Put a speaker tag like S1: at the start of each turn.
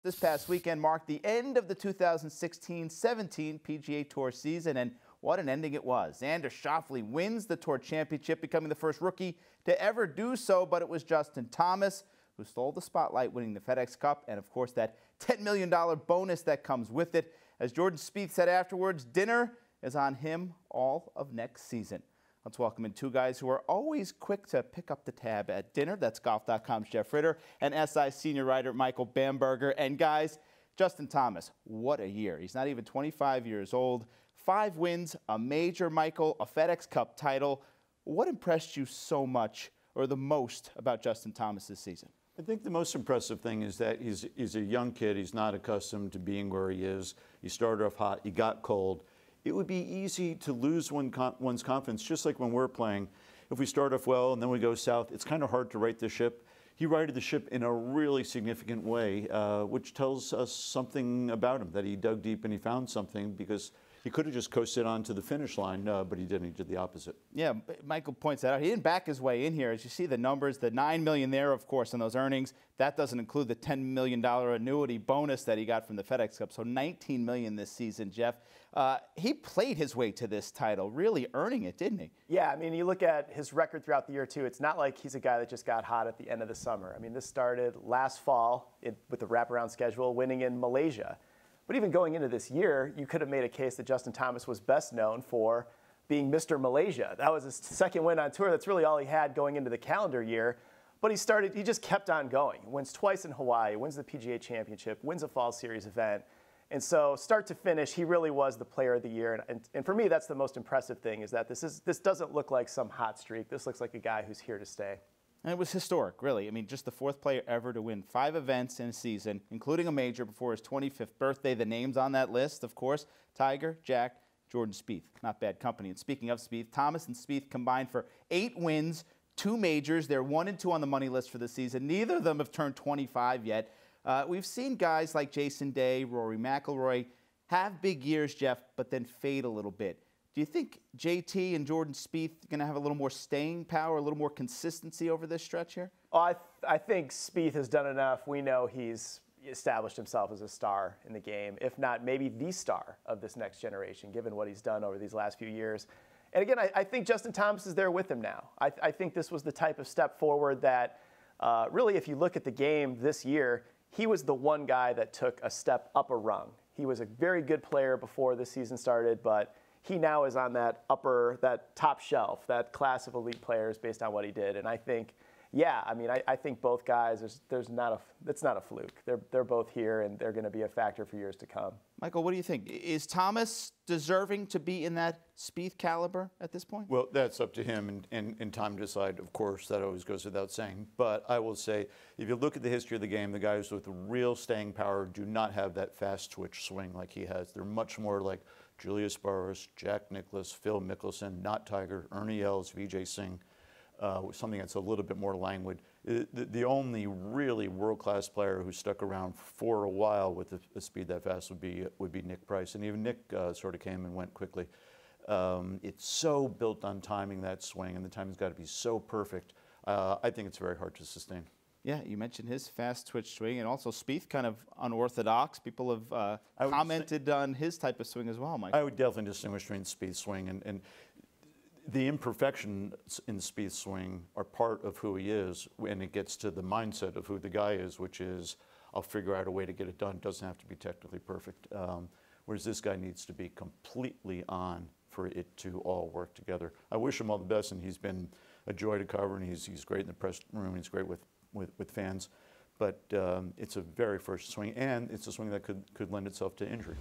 S1: This past weekend marked the end of the 2016-17 PGA Tour season, and what an ending it was. Xander Schauffele wins the Tour Championship, becoming the first rookie to ever do so, but it was Justin Thomas who stole the spotlight, winning the FedEx Cup, and of course that $10 million bonus that comes with it. As Jordan Spieth said afterwards, dinner is on him all of next season. Let's welcome in two guys who are always quick to pick up the tab at dinner. That's Golf.com's Jeff Ritter and SI senior writer Michael Bamberger. And guys, Justin Thomas, what a year. He's not even 25 years old. 5 wins, a major, Michael, a FedEx Cup title. What impressed you so much, or the most, about Justin Thomas this season?
S2: I think the most impressive thing is that he's a young kid. He's not accustomed to being where he is. He started off hot. He got cold. It would be easy to lose one's confidence, just like when we're playing. If we start off well and then we go south, it's kind of hard to right the ship. He righted the ship in a really significant way, which tells us something about him, that he dug deep and he found something, because he could have just coasted on to the finish line, but he didn't. He did the opposite. Yeah,
S1: Michael points that out. He didn't back his way in here. As you see the numbers, the $9 million there, of course, in those earnings. That doesn't include the $10 million annuity bonus that he got from the FedEx Cup. So $19 million this season, Jeff. He played his way to this title, really earning it, didn't he?
S3: Yeah, I mean, you look at his record throughout the year, too. It's not like he's a guy that just got hot at the end of the summer. I mean, this started last fall with the wraparound schedule, winning in Malaysia. But even going into this year, you could have made a case that Justin Thomas was best known for being Mr. Malaysia. That was his second win on tour. That's really all he had going into the calendar year. But he just kept on going. He wins twice in Hawaii, wins the PGA Championship, wins a Fall Series event. And so start to finish, he really was the player of the year. And for me, that's the most impressive thing, is that this doesn't look like some hot streak. This looks like a guy who's here to stay.
S1: And it was historic, really. I mean, just the 4th player ever to win 5 events in a season, including a major before his 25th birthday. The names on that list, of course, Tiger, Jack, Jordan Spieth. Not bad company. And speaking of Spieth, Thomas and Spieth combined for 8 wins, 2 majors. They're 1 and 2 on the money list for the season. Neither of them have turned 25 yet. We've seen guys like Jason Day, Rory McIlroy have big years, Jeff, but then fade a little bit. Do you think JT and Jordan Spieth are going to have a little more staying power, a little more consistency over this stretch here?
S3: Oh, I think Spieth has done enough. We know he's established himself as a star in the game, if not maybe the star of this next generation, given what he's done over these last few years. And again, I think Justin Thomas is there with him now. I think this was the type of step forward that really, if you look at the game this year, he was the one guy that took a step up a rung. He was a very good player before this season started, but he now is on that top shelf, that class of elite players based on what he did. And I think, yeah, I mean, I think both guys, it's not a fluke. They're both here, and they're going to be a factor for years to come.
S1: Michael, what do you think? Is Thomas deserving to be in that Spieth caliber at this point?
S2: Well, that's up to him and time to decide. Of course, that always goes without saying. But I will say, if you look at the history of the game, the guys with real staying power do not have that fast twitch swing like he has. They're much more like Julius Boris, Jack Nicklaus, Phil Mickelson, not Tiger, Ernie Els, Vijay Singh, something that's a little bit more languid. The only really world-class player who stuck around for a while with a speed that fast would be Nick Price, and even Nick sort of came and went quickly. It's so built on timing that swing, and the timing's got to be so perfect. I think it's very hard to sustain.
S1: Yeah, you mentioned his fast twitch swing, and also Spieth kind of unorthodox. People have commented on his type of swing as well, Mike.
S2: I would definitely distinguish between Spieth's swing and the imperfections in Spieth's swing are part of who he is, and it gets to the mindset of who the guy is, which is, I'll figure out a way to get it done. It doesn't have to be technically perfect. Whereas this guy needs to be completely on for it to all work together. I wish him all the best, and he's been a joy to cover, and he's great in the press room, he's great with fans. But it's a very first swing, and it's a swing that could lend itself to injury.